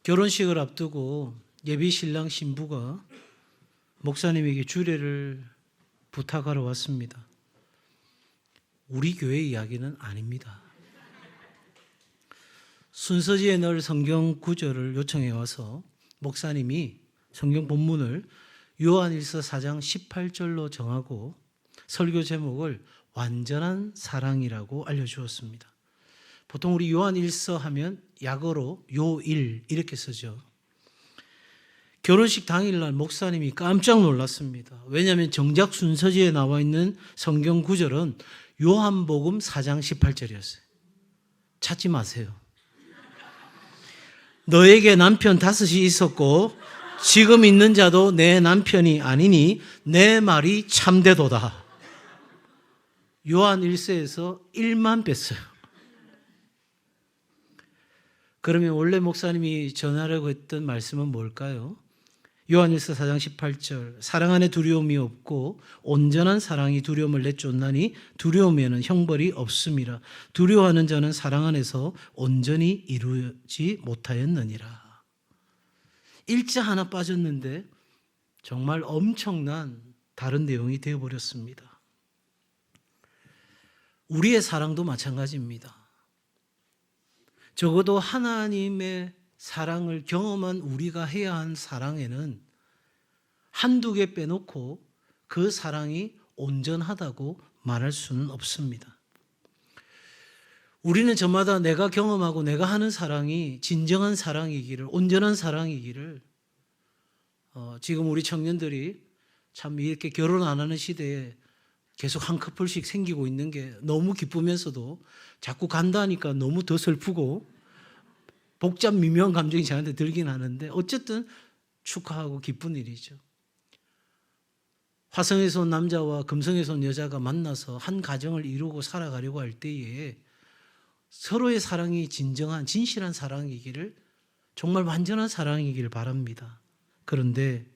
결혼식을 앞두고 예비 신랑 신부가 목사님에게 주례를 부탁하러 왔습니다. 우리 교회 이야기는 아닙니다. 순서지에 넣을 성경 구절을 요청해 와서 목사님이 성경 본문을 요한일서 4장 18절로 정하고 설교 제목을 완전한 사랑이라고 알려주었습니다. 보통 우리 요한일서 하면 약어로 요일 이렇게 쓰죠. 결혼식 당일날 목사님이 깜짝 놀랐습니다. 왜냐하면 정작 순서지에 나와 있는 성경 구절은 요한복음 4장 18절이었어요. 찾지 마세요. 너에게 남편 5이 있었고 지금 있는 자도 내 남편이 아니니 내 말이 참되도다. 요한 1세에서 1만 뺐어요. 그러면 원래 목사님이 전하려고 했던 말씀은 뭘까요? 요한일서 4장 18절 사랑 안에 두려움이 없고 온전한 사랑이 두려움을 내쫓나니 두려움에는 형벌이 없음이라. 두려워하는 자는 사랑 안에서 온전히 이루지 못하였느니라. 일자 하나 빠졌는데 정말 엄청난 다른 내용이 되어버렸습니다. 우리의 사랑도 마찬가지입니다. 적어도 하나님의 사랑을 경험한 우리가 해야 한 사랑에는 한두 개 빼놓고 그 사랑이 온전하다고 말할 수는 없습니다. 우리는 저마다 내가 경험하고 내가 하는 사랑이 진정한 사랑이기를, 온전한 사랑이기를 지금 우리 청년들이 참 이렇게 결혼 안 하는 시대에 계속 한 커플씩 생기고 있는 게 너무 기쁘면서도 자꾸 간다니까 너무 더 슬프고 복잡 미묘한 감정이 저한테 들긴 하는데 어쨌든 축하하고 기쁜 일이죠. 화성에서 온 남자와 금성에서 온 여자가 만나서 한 가정을 이루고 살아가려고 할 때에 서로의 사랑이 진정한 진실한 사랑이기를, 정말 완전한 사랑이기를 바랍니다. 그런데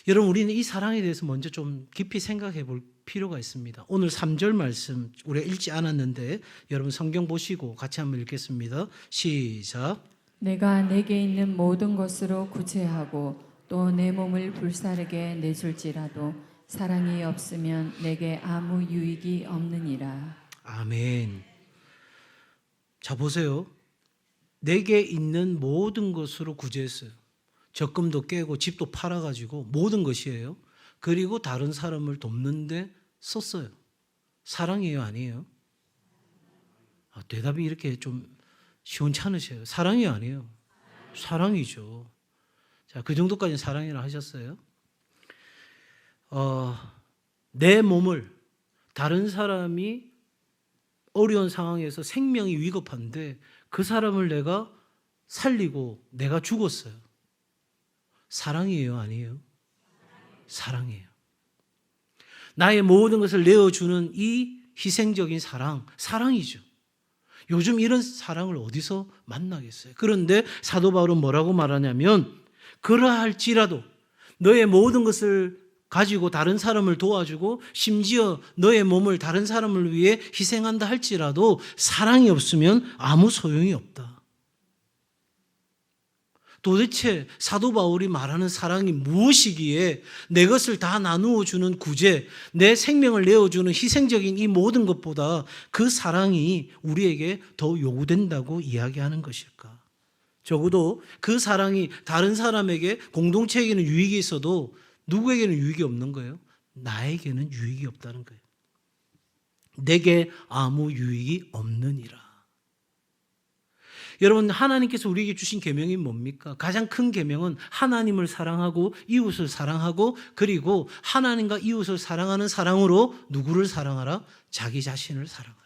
여러분, 우리는 이 사랑에 대해서 먼저 좀 깊이 생각해 볼 필요가 있습니다. 오늘 3절 말씀 우리가 읽지 않았는데 여러분 성경 보시고 같이 한번 읽겠습니다. 시작. 내가 내게 있는 모든 것으로 구제하고 또 내 몸을 불사르게 내줄지라도 사랑이 없으면 내게 아무 유익이 없느니라. 아멘. 자, 보세요. 내게 있는 모든 것으로 구제했어요. 적금도 깨고 집도 팔아가지고 모든 것이에요. 그리고 다른 사람을 돕는데 썼어요. 사랑이에요, 아니에요? 대답이 이렇게 좀 시원찮으셔요. 사랑이 아니에요. 사랑이죠. 자, 그 정도까지는 사랑이라 하셨어요. 내 몸을 다른 사람이 어려운 상황에서 생명이 위급한데 그 사람을 내가 살리고 내가 죽었어요. 사랑이에요, 아니에요? 사랑이에요. 나의 모든 것을 내어주는 이 희생적인 사랑, 사랑이죠. 요즘 이런 사랑을 어디서 만나겠어요? 그런데 사도 바울은 뭐라고 말하냐면, 그러할지라도 너의 모든 것을 가지고 다른 사람을 도와주고 심지어 너의 몸을 다른 사람을 위해 희생한다 할지라도 사랑이 없으면 아무 소용이 없다. 도대체 사도 바울이 말하는 사랑이 무엇이기에 내 것을 다 나누어 주는 구제, 내 생명을 내어주는 희생적인 이 모든 것보다 그 사랑이 우리에게 더 요구된다고 이야기하는 것일까? 적어도 그 사랑이 다른 사람에게 공동체에게는 유익이 있어도 누구에게는 유익이 없는 거예요? 나에게는 유익이 없다는 거예요. 내게 아무 유익이 없느니라. 여러분, 하나님께서 우리에게 주신 계명이 뭡니까? 가장 큰 계명은 하나님을 사랑하고 이웃을 사랑하고, 그리고 하나님과 이웃을 사랑하는 사랑으로 누구를 사랑하라? 자기 자신을 사랑하라.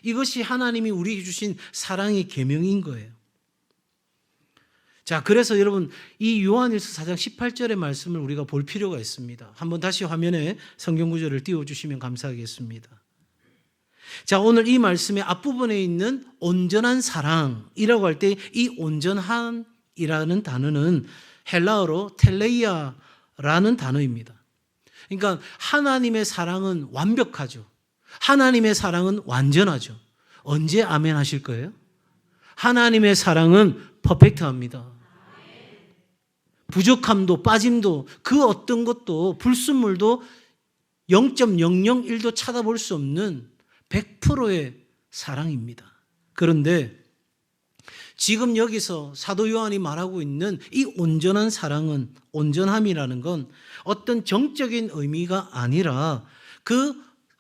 이것이 하나님이 우리에게 주신 사랑의 계명인 거예요. 자, 그래서 여러분, 이 요한일서 4장 18절의 말씀을 우리가 볼 필요가 있습니다. 한번 다시 화면에 성경 구절을 띄워주시면 감사하겠습니다. 자, 오늘 이 말씀의 앞부분에 있는 온전한 사랑이라고 할 때 이 온전한이라는 단어는 헬라어로 텔레이아라는 단어입니다. 그러니까 하나님의 사랑은 완벽하죠. 하나님의 사랑은 완전하죠. 언제 아멘 하실 거예요? 하나님의 사랑은 퍼펙트합니다. 부족함도 빠짐도 그 어떤 것도 불순물도 0.001도 찾아볼 수 없는 100%의 사랑입니다. 그런데 지금 여기서 사도 요한이 말하고 있는 이 온전한 사랑은, 온전함이라는 건 어떤 정적인 의미가 아니라 그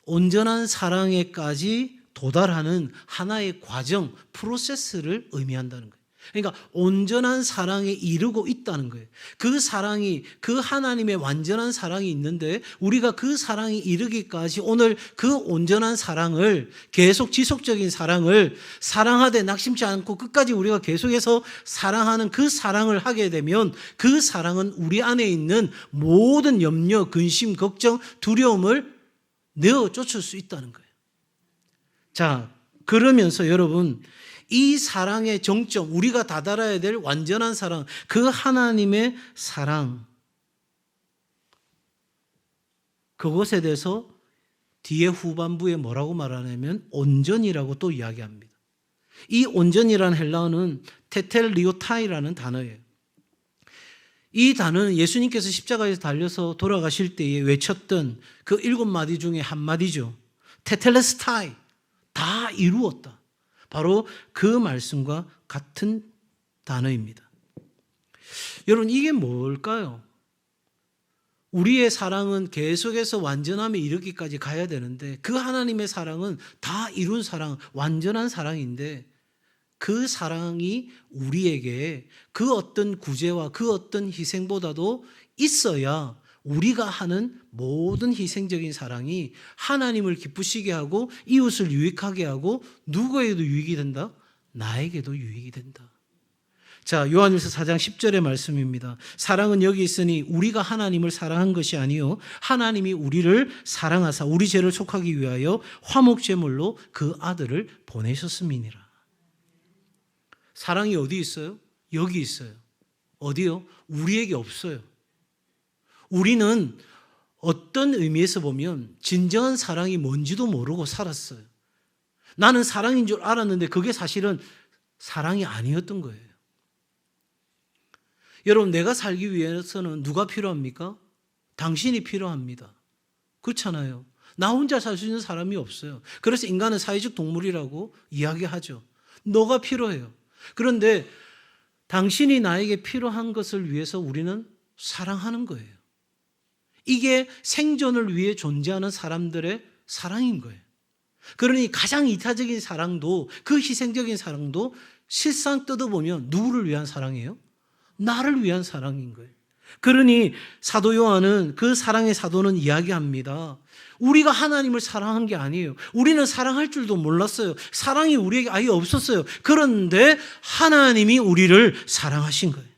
온전한 사랑에까지 도달하는 하나의 과정, 프로세스를 의미한다는 거예요. 그러니까 온전한 사랑에 이르고 있다는 거예요. 그 사랑이, 그 하나님의 완전한 사랑이 있는데 우리가 그 사랑이 이르기까지 오늘 그 온전한 사랑을, 계속 지속적인 사랑을 사랑하되 낙심치 않고 끝까지 우리가 계속해서 사랑하는 그 사랑을 하게 되면 그 사랑은 우리 안에 있는 모든 염려, 근심, 걱정, 두려움을 내어 쫓을 수 있다는 거예요. 자, 그러면서 여러분, 이 사랑의 정점, 우리가 다다라야 될 완전한 사랑, 그 하나님의 사랑, 그것에 대해서 뒤에 후반부에 뭐라고 말하냐면 온전이라고 또 이야기합니다. 이 온전이라는 헬라어는 테텔리오타이라는 단어예요. 이 단어는 예수님께서 십자가에서 달려서 돌아가실 때에 외쳤던 그 7마디 중에 한 마디죠. 테텔레스타이, 다 이루었다. 바로 그 말씀과 같은 단어입니다. 여러분, 이게 뭘까요? 우리의 사랑은 계속해서 완전함에 이르기까지 가야 되는데 그 하나님의 사랑은 다 이룬 사랑, 완전한 사랑인데 그 사랑이 우리에게 그 어떤 구제와 그 어떤 희생보다도 있어야 우리가 하는 모든 희생적인 사랑이 하나님을 기쁘시게 하고 이웃을 유익하게 하고 누구에게도 유익이 된다? 나에게도 유익이 된다. 자, 요한일서 4장 10절의 말씀입니다. 사랑은 여기 있으니 우리가 하나님을 사랑한 것이 아니요 하나님이 우리를 사랑하사 우리 죄를 속하기 위하여 화목제물로 그 아들을 보내셨음이니라. 사랑이 어디 있어요? 여기 있어요. 어디요? 우리에게 없어요. 우리는 어떤 의미에서 보면 진정한 사랑이 뭔지도 모르고 살았어요. 나는 사랑인 줄 알았는데 그게 사실은 사랑이 아니었던 거예요. 여러분, 내가 살기 위해서는 누가 필요합니까? 당신이 필요합니다. 그렇잖아요. 나 혼자 살 수 있는 사람이 없어요. 그래서 인간은 사회적 동물이라고 이야기하죠. 너가 필요해요. 그런데 당신이 나에게 필요한 것을 위해서 우리는 사랑하는 거예요. 이게 생존을 위해 존재하는 사람들의 사랑인 거예요. 그러니 가장 이타적인 사랑도, 그 희생적인 사랑도 실상 뜯어보면 누구를 위한 사랑이에요? 나를 위한 사랑인 거예요. 그러니 사도 요한은, 그 사랑의 사도는 이야기합니다. 우리가 하나님을 사랑한 게 아니에요. 우리는 사랑할 줄도 몰랐어요. 사랑이 우리에게 아예 없었어요. 그런데 하나님이 우리를 사랑하신 거예요.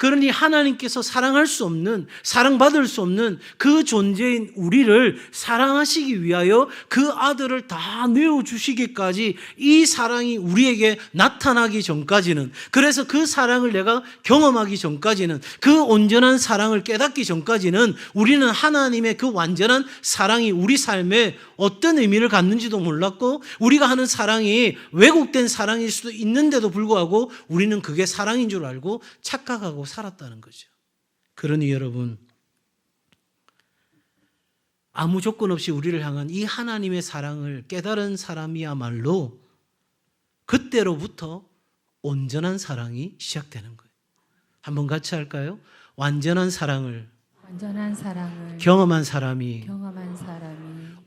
그러니 하나님께서 사랑할 수 없는, 사랑받을 수 없는 그 존재인 우리를 사랑하시기 위하여 그 아들을 다 내어주시기까지 이 사랑이 우리에게 나타나기 전까지는, 그래서 그 사랑을 내가 경험하기 전까지는, 그 온전한 사랑을 깨닫기 전까지는 우리는 하나님의 그 완전한 사랑이 우리 삶에 어떤 의미를 갖는지도 몰랐고, 우리가 하는 사랑이 왜곡된 사랑일 수도 있는데도 불구하고 우리는 그게 사랑인 줄 알고 착각하고 살았다는 거죠. 그러니 여러분, 아무 조건 없이 우리를 향한 이 하나님의 사랑을 깨달은 사람이야말로 그때로부터 온전한 사랑이 시작되는 거예요. 한번 같이 할까요? 완전한 사랑을 경험한 사람이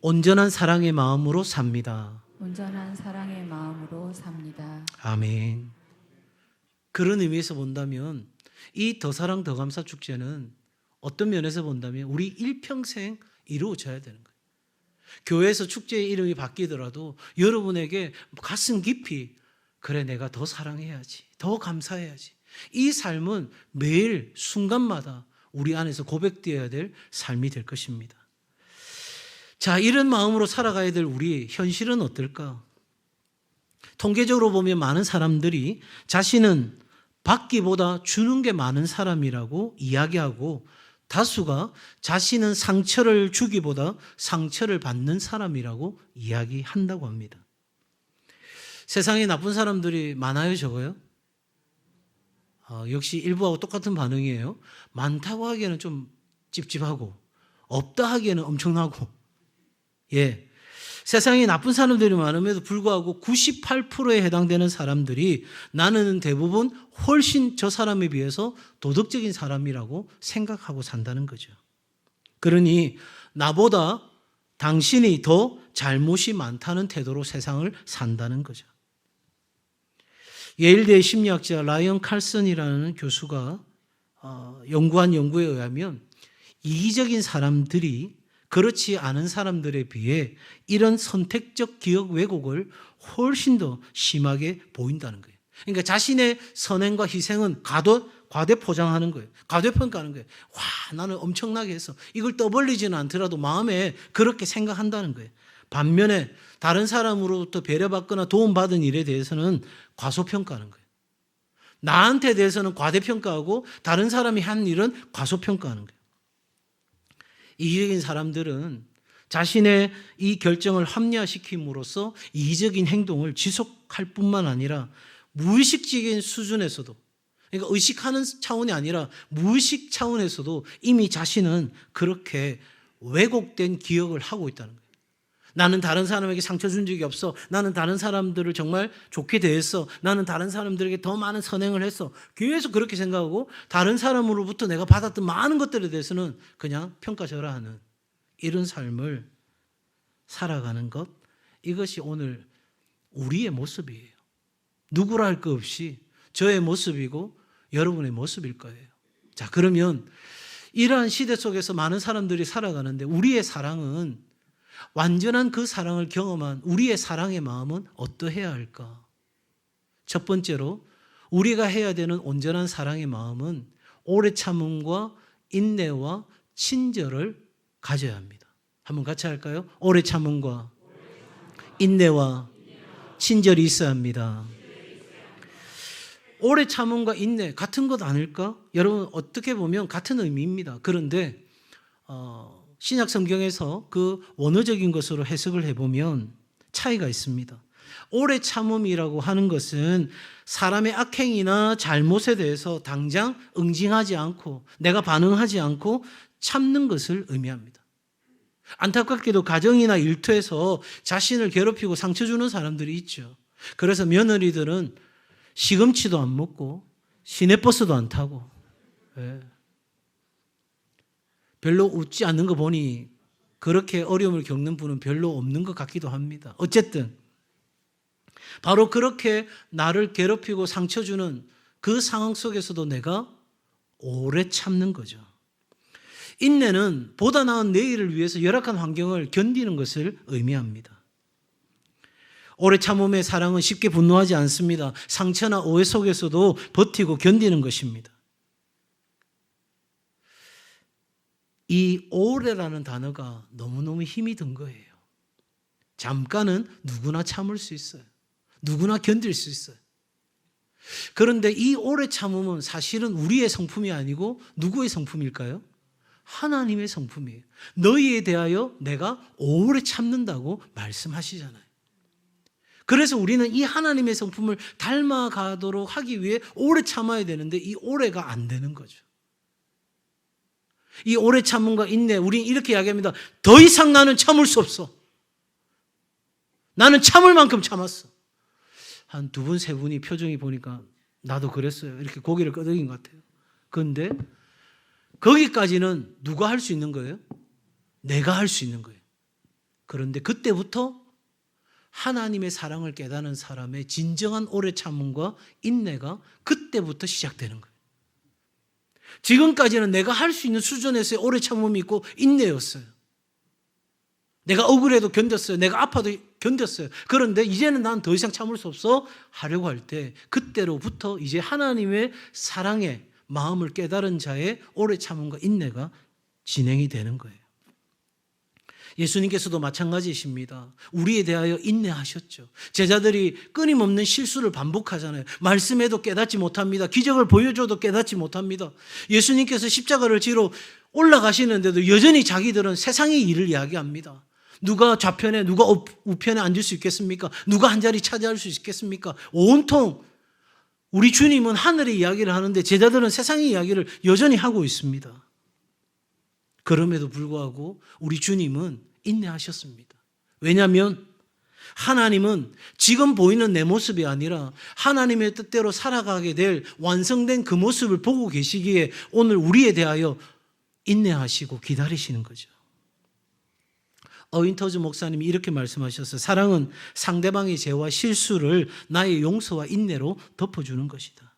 온전한 사랑의 마음으로 삽니다. 온전한 사랑의 마음으로 삽니다. 아멘. 그런 의미에서 본다면 이 더 사랑 더 감사 축제는 어떤 면에서 본다면 우리 일평생 이루어져야 되는 거예요. 교회에서 축제의 이름이 바뀌더라도 여러분에게 가슴 깊이, 그래, 내가 더 사랑해야지, 더 감사해야지, 이 삶은 매일 순간마다 우리 안에서 고백되어야 될 삶이 될 것입니다. 자, 이런 마음으로 살아가야 될 우리 현실은 어떨까? 통계적으로 보면 많은 사람들이 자신은 받기보다 주는 게 많은 사람이라고 이야기하고, 다수가 자신은 상처를 주기보다 상처를 받는 사람이라고 이야기한다고 합니다. 세상에 나쁜 사람들이 많아요, 적어요? 역시 일부하고 똑같은 반응이에요. 많다고 하기에는 좀 찝찝하고 없다 하기에는 엄청나고. 예. 세상에 나쁜 사람들이 많음에도 불구하고 98%에 해당되는 사람들이 나는 대부분 훨씬 저 사람에 비해서 도덕적인 사람이라고 생각하고 산다는 거죠. 그러니 나보다 당신이 더 잘못이 많다는 태도로 세상을 산다는 거죠. 예일대 심리학자 라이언 칼슨이라는 교수가 연구한 연구에 의하면 이기적인 사람들이 그렇지 않은 사람들에 비해 이런 선택적 기억 왜곡을 훨씬 더 심하게 보인다는 거예요. 그러니까 자신의 선행과 희생은 과대 포장하는 거예요. 과대평가하는 거예요. 와, 나는 엄청나게 했어. 이걸 떠벌리지는 않더라도 마음에 그렇게 생각한다는 거예요. 반면에 다른 사람으로부터 배려받거나 도움받은 일에 대해서는 과소평가하는 거예요. 나한테 대해서는 과대평가하고 다른 사람이 한 일은 과소평가하는 거예요. 이기적인 사람들은 자신의 이 결정을 합리화시킴으로써 이기적인 행동을 지속할 뿐만 아니라 무의식적인 수준에서도, 그러니까 의식하는 차원이 아니라 무의식 차원에서도 이미 자신은 그렇게 왜곡된 기억을 하고 있다는 거예요. 나는 다른 사람에게 상처 준 적이 없어. 나는 다른 사람들을 정말 좋게 대했어. 나는 다른 사람들에게 더 많은 선행을 했어. 계속 그렇게 생각하고 다른 사람으로부터 내가 받았던 많은 것들에 대해서는 그냥 평가절하하는 이런 삶을 살아가는 것, 이것이 오늘 우리의 모습이에요. 누구라 할 것 없이 저의 모습이고 여러분의 모습일 거예요. 자, 그러면 이러한 시대 속에서 많은 사람들이 살아가는데 우리의 사랑은, 완전한 그 사랑을 경험한 우리의 사랑의 마음은 어떠해야 할까? 첫 번째로 우리가 해야 되는 온전한 사랑의 마음은 오래 참음과 인내와 친절을 가져야 합니다. 한번 같이 할까요? 오래 참음과 인내와 친절이 있어야 합니다. 오래 참음과 인내 같은 것 아닐까? 여러분, 어떻게 보면 같은 의미입니다. 그런데 신약 성경에서 그 원어적인 것으로 해석을 해보면 차이가 있습니다. 오래 참음이라고 하는 것은 사람의 악행이나 잘못에 대해서 당장 응징하지 않고 내가 반응하지 않고 참는 것을 의미합니다. 안타깝게도 가정이나 일터에서 자신을 괴롭히고 상처 주는 사람들이 있죠. 그래서 며느리들은 시금치도 안 먹고 시내버스도 안 타고, 별로 웃지 않는 거 보니 그렇게 어려움을 겪는 분은 별로 없는 것 같기도 합니다. 어쨌든 바로 그렇게 나를 괴롭히고 상처 주는 그 상황 속에서도 내가 오래 참는 거죠. 인내는 보다 나은 내일을 위해서 열악한 환경을 견디는 것을 의미합니다. 오래 참음의 사랑은 쉽게 분노하지 않습니다. 상처나 오해 속에서도 버티고 견디는 것입니다. 이 오래라는 단어가 너무너무 힘이 든 거예요. 잠깐은 누구나 참을 수 있어요. 누구나 견딜 수 있어요. 그런데 이 오래 참음은 사실은 우리의 성품이 아니고 누구의 성품일까요? 하나님의 성품이에요. 너희에 대하여 내가 오래 참는다고 말씀하시잖아요. 그래서 우리는 이 하나님의 성품을 닮아가도록 하기 위해 오래 참아야 되는데 이 오래가 안 되는 거죠. 이 오래 참음과 인내, 우리는 이렇게 이야기합니다. 더 이상 나는 참을 수 없어. 나는 참을 만큼 참았어. 한 두 분, 세 분이 표정이 보니까 나도 그랬어요. 이렇게 고개를 끄덕인 것 같아요. 그런데 거기까지는 누가 할 수 있는 거예요? 내가 할 수 있는 거예요. 그런데 그때부터 하나님의 사랑을 깨닫는 사람의 진정한 오래 참음과 인내가 그때부터 시작되는 거예요. 지금까지는 내가 할 수 있는 수준에서의 오래 참음이 있고 인내였어요. 내가 억울해도 견뎠어요. 내가 아파도 견뎠어요. 그런데 이제는 난 더 이상 참을 수 없어 하려고 할 때 그때로부터 이제 하나님의 사랑의 마음을 깨달은 자의 오래 참음과 인내가 진행이 되는 거예요. 예수님께서도 마찬가지이십니다. 우리에 대하여 인내하셨죠. 제자들이 끊임없는 실수를 반복하잖아요. 말씀해도 깨닫지 못합니다. 기적을 보여줘도 깨닫지 못합니다. 예수님께서 십자가를 지러 올라가시는데도 여전히 자기들은 세상의 일을 이야기합니다. 누가 좌편에 누가 우편에 앉을 수 있겠습니까? 누가 한 자리 차지할 수 있겠습니까? 온통 우리 주님은 하늘의 이야기를 하는데 제자들은 세상의 이야기를 여전히 하고 있습니다. 그럼에도 불구하고 우리 주님은 인내하셨습니다. 왜냐하면 하나님은 지금 보이는 내 모습이 아니라 하나님의 뜻대로 살아가게 될 완성된 그 모습을 보고 계시기에 오늘 우리에 대하여 인내하시고 기다리시는 거죠. 어윈터즈 목사님이 이렇게 말씀하셨어요. 사랑은 상대방의 죄와 실수를 나의 용서와 인내로 덮어주는 것이다.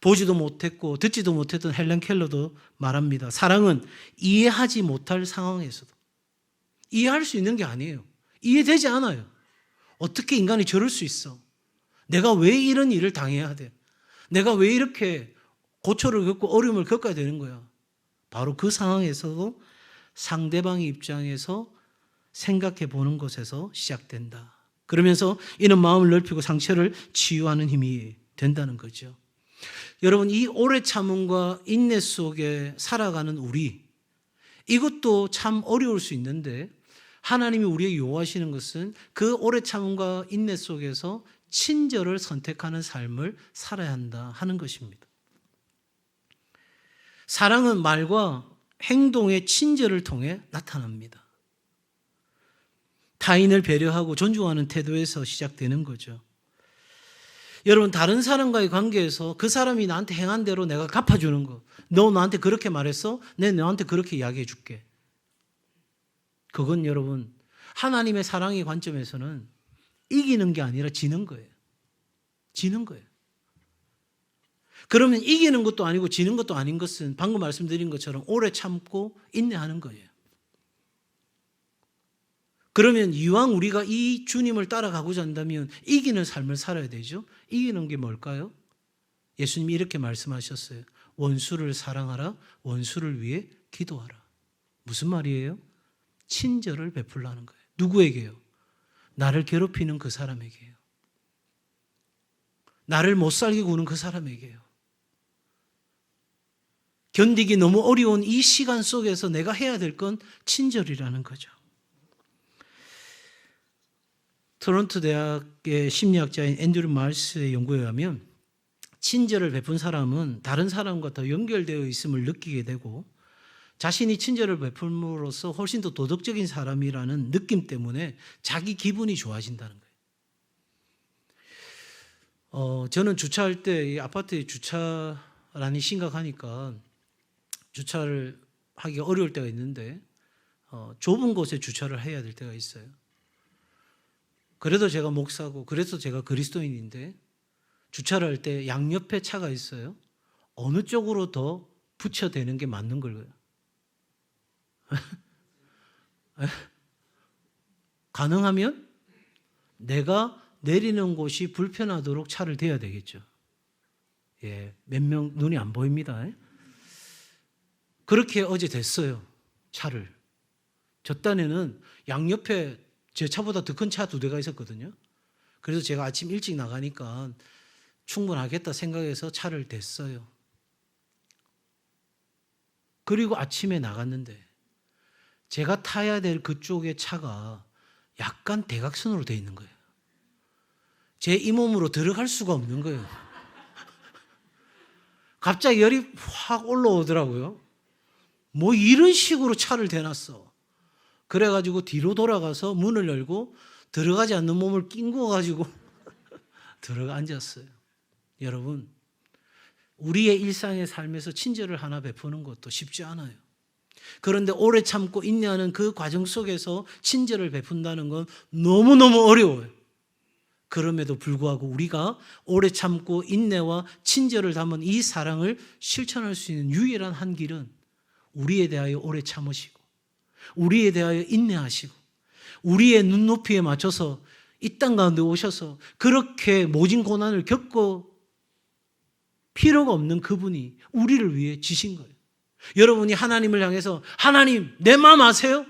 보지도 못했고 듣지도 못했던 헬렌 켈러도 말합니다. 사랑은 이해하지 못할 상황에서도, 이해할 수 있는 게 아니에요. 이해되지 않아요. 어떻게 인간이 저럴 수 있어? 내가 왜 이런 일을 당해야 돼? 내가 왜 이렇게 고초를 겪고 어려움을 겪어야 되는 거야? 바로 그 상황에서도 상대방의 입장에서 생각해 보는 것에서 시작된다. 그러면서 이는 마음을 넓히고 상처를 치유하는 힘이 된다는 거죠. 여러분, 이 오래 참음과 인내 속에 살아가는 우리, 이것도 참 어려울 수 있는데 하나님이 우리에게 요구하시는 것은 그 오래 참음과 인내 속에서 친절을 선택하는 삶을 살아야 한다 하는 것입니다. 사랑은 말과 행동의 친절을 통해 나타납니다. 타인을 배려하고 존중하는 태도에서 시작되는 거죠. 여러분, 다른 사람과의 관계에서 그 사람이 나한테 행한 대로 내가 갚아주는 거. 너 나한테 그렇게 말했어? 내 너한테 그렇게 이야기해 줄게. 그건 여러분, 하나님의 사랑의 관점에서는 이기는 게 아니라 지는 거예요. 지는 거예요. 그러면 이기는 것도 아니고 지는 것도 아닌 것은 방금 말씀드린 것처럼 오래 참고 인내하는 거예요. 그러면 이왕 우리가 이 주님을 따라가고자 한다면 이기는 삶을 살아야 되죠. 이기는 게 뭘까요? 예수님이 이렇게 말씀하셨어요. 원수를 사랑하라, 원수를 위해 기도하라. 무슨 말이에요? 친절을 베풀라는 거예요. 누구에게요? 나를 괴롭히는 그 사람에게요. 나를 못 살게 구는 그 사람에게요. 견디기 너무 어려운 이 시간 속에서 내가 해야 될 건 친절이라는 거죠. 토론토 대학의 심리학자인 앤드류 말스의 연구에 의하면 친절을 베푼 사람은 다른 사람과 더 연결되어 있음을 느끼게 되고 자신이 친절을 베풀므로써 훨씬 더 도덕적인 사람이라는 느낌 때문에 자기 기분이 좋아진다는 거예요. 저는 주차할 때 이 아파트에 주차란이 심각하니까 주차를 하기가 어려울 때가 있는데 좁은 곳에 주차를 해야 될 때가 있어요. 그래도 제가 목사고 그래서 제가 그리스도인인데 주차를 할 때 양옆에 차가 있어요. 어느 쪽으로 더 붙여대는 게 맞는 걸까요? 가능하면 내가 내리는 곳이 불편하도록 차를 대야 되겠죠. 예, 몇 명 눈이 안 보입니다. 그렇게 어제 됐어요. 차를. 저 딴에는 양옆에 제 차보다 더 큰 차 2대가 있었거든요. 그래서 제가 아침 일찍 나가니까 충분하겠다 생각해서 차를 댔어요. 그리고 아침에 나갔는데 제가 타야 될 그쪽의 차가 약간 대각선으로 돼 있는 거예요. 제 이 몸으로 들어갈 수가 없는 거예요. 갑자기 열이 확 올라오더라고요. 뭐 이런 식으로 차를 대놨어. 그래가지고 뒤로 돌아가서 문을 열고 들어가지 않는 몸을 낑궈가지고 들어가 앉았어요. 여러분, 우리의 일상의 삶에서 친절을 하나 베푸는 것도 쉽지 않아요. 그런데 오래 참고 인내하는 그 과정 속에서 친절을 베푼다는 건 너무너무 어려워요. 그럼에도 불구하고 우리가 오래 참고 인내와 친절을 담은 이 사랑을 실천할 수 있는 유일한 한 길은 우리에 대하여 오래 참으시고 우리에 대하여 인내하시고 우리의 눈높이에 맞춰서 이 땅 가운데 오셔서 그렇게 모진 고난을 겪고 필요가 없는 그분이 우리를 위해 지신 거예요. 여러분이 하나님을 향해서 하나님 내 마음 아세요?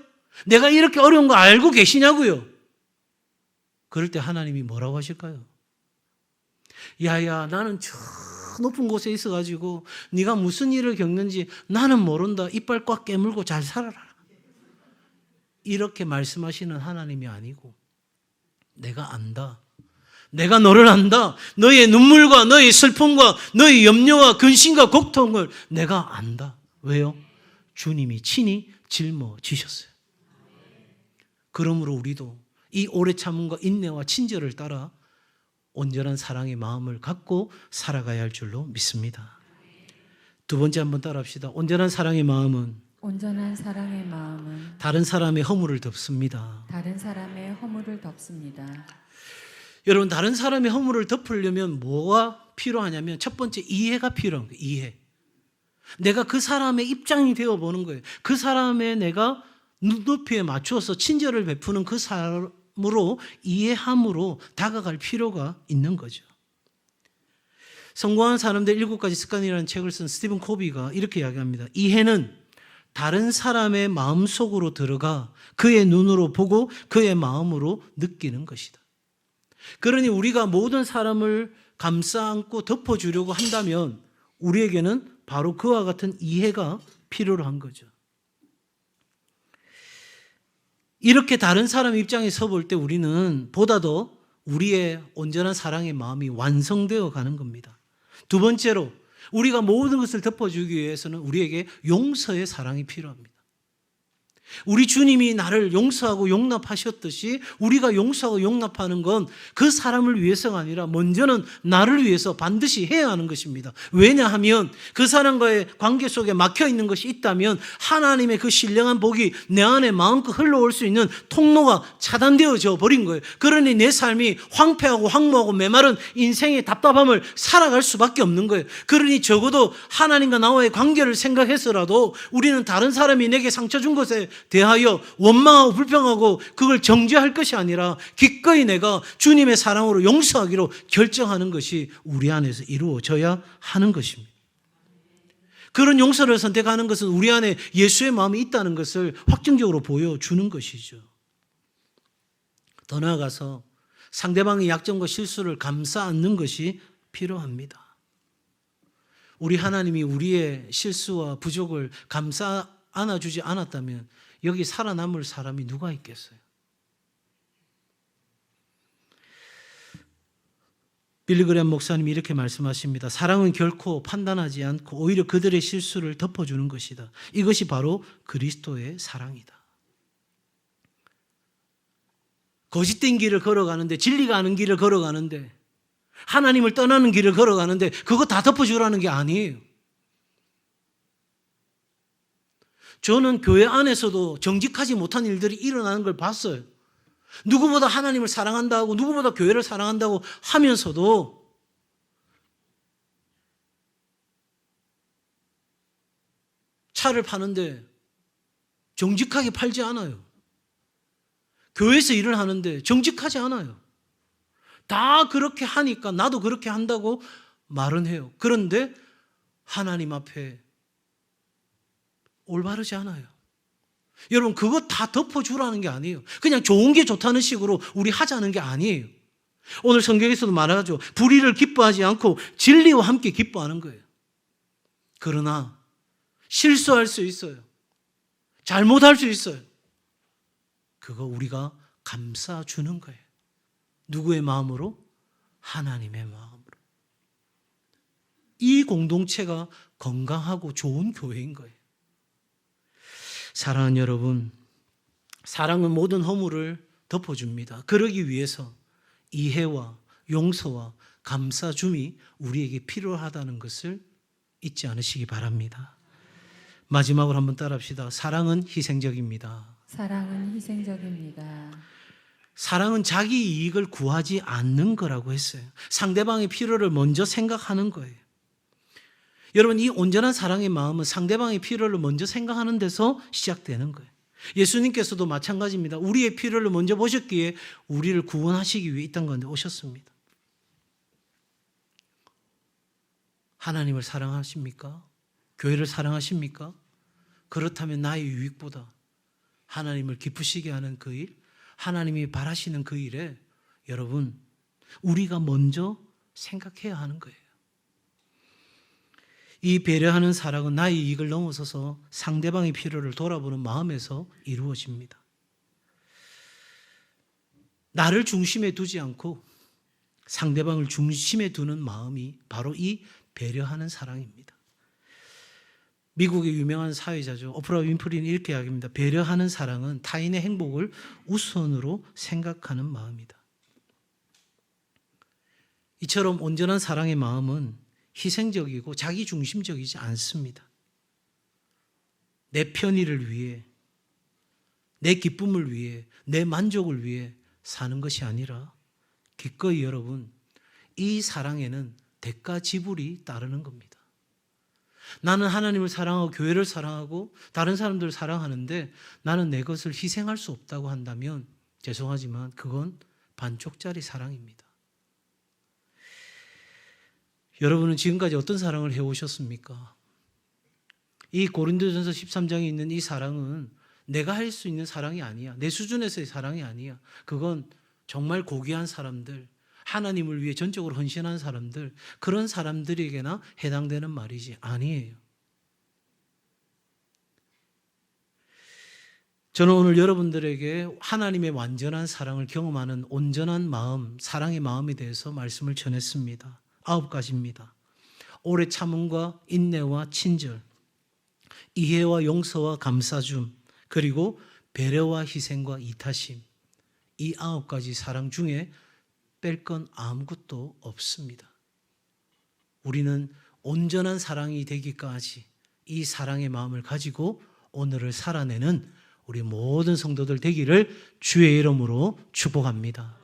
내가 이렇게 어려운 거 알고 계시냐고요? 그럴 때 하나님이 뭐라고 하실까요? 야야 나는 저 높은 곳에 있어가지고 네가 무슨 일을 겪는지 나는 모른다. 이빨 꽉 깨물고 잘 살아라. 이렇게 말씀하시는 하나님이 아니고 내가 안다. 내가 너를 안다. 너의 눈물과 너의 슬픔과 너의 염려와 근심과 고통을 내가 안다. 왜요? 주님이 친히 짊어지셨어요. 그러므로 우리도 이 오래 참음과 인내와 친절을 따라 온전한 사랑의 마음을 갖고 살아가야 할 줄로 믿습니다. 두 번째 한번 따라합시다. 온전한 사랑의 마음은 온전한 사랑의 마음은 다른 사람의 허물을 덮습니다. 다른 사람의 허물을 덮습니다. 여러분, 다른 사람의 허물을 덮으려면 뭐가 필요하냐면 첫 번째 이해가 필요한 거예요. 이해. 내가 그 사람의 입장이 되어보는 거예요. 그 사람의 내가 눈높이에 맞추어서 친절을 베푸는 그 사람으로 이해함으로 다가갈 필요가 있는 거죠. 성공한 사람들 7가지 습관이라는 책을 쓴 스티븐 코비가 이렇게 이야기합니다. 이해는 다른 사람의 마음속으로 들어가 그의 눈으로 보고 그의 마음으로 느끼는 것이다. 그러니 우리가 모든 사람을 감싸 안고 덮어주려고 한다면 우리에게는 바로 그와 같은 이해가 필요로 한 거죠. 이렇게 다른 사람 입장에 서볼 때 우리는 보다 더 우리의 온전한 사랑의 마음이 완성되어 가는 겁니다. 두 번째로 우리가 모든 것을 덮어주기 위해서는 우리에게 용서의 사랑이 필요합니다. 우리 주님이 나를 용서하고 용납하셨듯이 우리가 용서하고 용납하는 건 그 사람을 위해서가 아니라 먼저는 나를 위해서 반드시 해야 하는 것입니다. 왜냐하면 그 사람과의 관계 속에 막혀 있는 것이 있다면 하나님의 그 신령한 복이 내 안에 마음껏 흘러올 수 있는 통로가 차단되어져 버린 거예요. 그러니 내 삶이 황폐하고 황무하고 메마른 인생의 답답함을 살아갈 수밖에 없는 거예요. 그러니 적어도 하나님과 나와의 관계를 생각해서라도 우리는 다른 사람이 내게 상처 준 것에 대하여 원망하고 불평하고 그걸 정죄할 것이 아니라 기꺼이 내가 주님의 사랑으로 용서하기로 결정하는 것이 우리 안에서 이루어져야 하는 것입니다. 그런 용서를 선택하는 것은 우리 안에 예수의 마음이 있다는 것을 확증적으로 보여주는 것이죠. 더 나아가서 상대방의 약점과 실수를 감싸 안는 것이 필요합니다. 우리 하나님이 우리의 실수와 부족을 감싸 안아주지 않았다면 여기 살아남을 사람이 누가 있겠어요? 빌리 그레이엄 목사님이 이렇게 말씀하십니다. 사랑은 결코 판단하지 않고 오히려 그들의 실수를 덮어주는 것이다. 이것이 바로 그리스도의 사랑이다. 거짓된 길을 걸어가는데, 진리가 아는 길을 걸어가는데, 하나님을 떠나는 길을 걸어가는데 그거 다 덮어주라는 게 아니에요. 저는 교회 안에서도 정직하지 못한 일들이 일어나는 걸 봤어요. 누구보다 하나님을 사랑한다고, 누구보다 교회를 사랑한다고 하면서도 차를 파는데 정직하게 팔지 않아요. 교회에서 일을 하는데 정직하지 않아요. 다 그렇게 하니까 나도 그렇게 한다고 말은 해요. 그런데 하나님 앞에 올바르지 않아요. 여러분, 그거 다 덮어주라는 게 아니에요. 그냥 좋은 게 좋다는 식으로 우리 하자는 게 아니에요. 오늘 성경에서도 말하죠. 불의를 기뻐하지 않고 진리와 함께 기뻐하는 거예요. 그러나 실수할 수 있어요. 잘못할 수 있어요. 그거 우리가 감싸주는 거예요. 누구의 마음으로? 하나님의 마음으로. 이 공동체가 건강하고 좋은 교회인 거예요. 사랑하는 여러분, 사랑은 모든 허물을 덮어줍니다. 그러기 위해서 이해와 용서와 감싸줌이 우리에게 필요하다는 것을 잊지 않으시기 바랍니다. 마지막으로 한번 따라합시다. 사랑은 희생적입니다. 사랑은 희생적입니다. 사랑은 자기 이익을 구하지 않는 거라고 했어요. 상대방의 필요를 먼저 생각하는 거예요. 여러분, 이 온전한 사랑의 마음은 상대방의 필요를 먼저 생각하는 데서 시작되는 거예요. 예수님께서도 마찬가지입니다. 우리의 필요를 먼저 보셨기에 우리를 구원하시기 위해 이 땅 가운데 오셨습니다. 하나님을 사랑하십니까? 교회를 사랑하십니까? 그렇다면 나의 유익보다 하나님을 기쁘시게 하는 그 일, 하나님이 바라시는 그 일에 여러분, 우리가 먼저 생각해야 하는 거예요. 이 배려하는 사랑은 나의 이익을 넘어서서 상대방의 필요를 돌아보는 마음에서 이루어집니다. 나를 중심에 두지 않고 상대방을 중심에 두는 마음이 바로 이 배려하는 사랑입니다. 미국의 유명한 사회자죠. 오프라 윈프리는 이렇게 이야기합니다. 배려하는 사랑은 타인의 행복을 우선으로 생각하는 마음이다. 이처럼 온전한 사랑의 마음은 희생적이고 자기중심적이지 않습니다. 내 편의를 위해, 내 기쁨을 위해, 내 만족을 위해 사는 것이 아니라 기꺼이 여러분, 이 사랑에는 대가 지불이 따르는 겁니다. 나는 하나님을 사랑하고 교회를 사랑하고 다른 사람들을 사랑하는데 나는 내 것을 희생할 수 없다고 한다면 죄송하지만 그건 반쪽짜리 사랑입니다. 여러분은 지금까지 어떤 사랑을 해오셨습니까? 이 고린도전서 13장에 있는 이 사랑은 내가 할 수 있는 사랑이 아니야. 내 수준에서의 사랑이 아니야. 그건 정말 고귀한 사람들, 하나님을 위해 전적으로 헌신한 사람들, 그런 사람들에게나 해당되는 말이지 아니에요. 저는 오늘 여러분들에게 하나님의 완전한 사랑을 경험하는 온전한 마음, 사랑의 마음에 대해서 말씀을 전했습니다. 9가지입니다. 오래 참음과 인내와 친절, 이해와 용서와 감사줌, 그리고 배려와 희생과 이타심. 이 9가지 사랑 중에 뺄 건 아무것도 없습니다. 우리는 온전한 사랑이 되기까지 이 사랑의 마음을 가지고 오늘을 살아내는 우리 모든 성도들 되기를 주의 이름으로 축복합니다.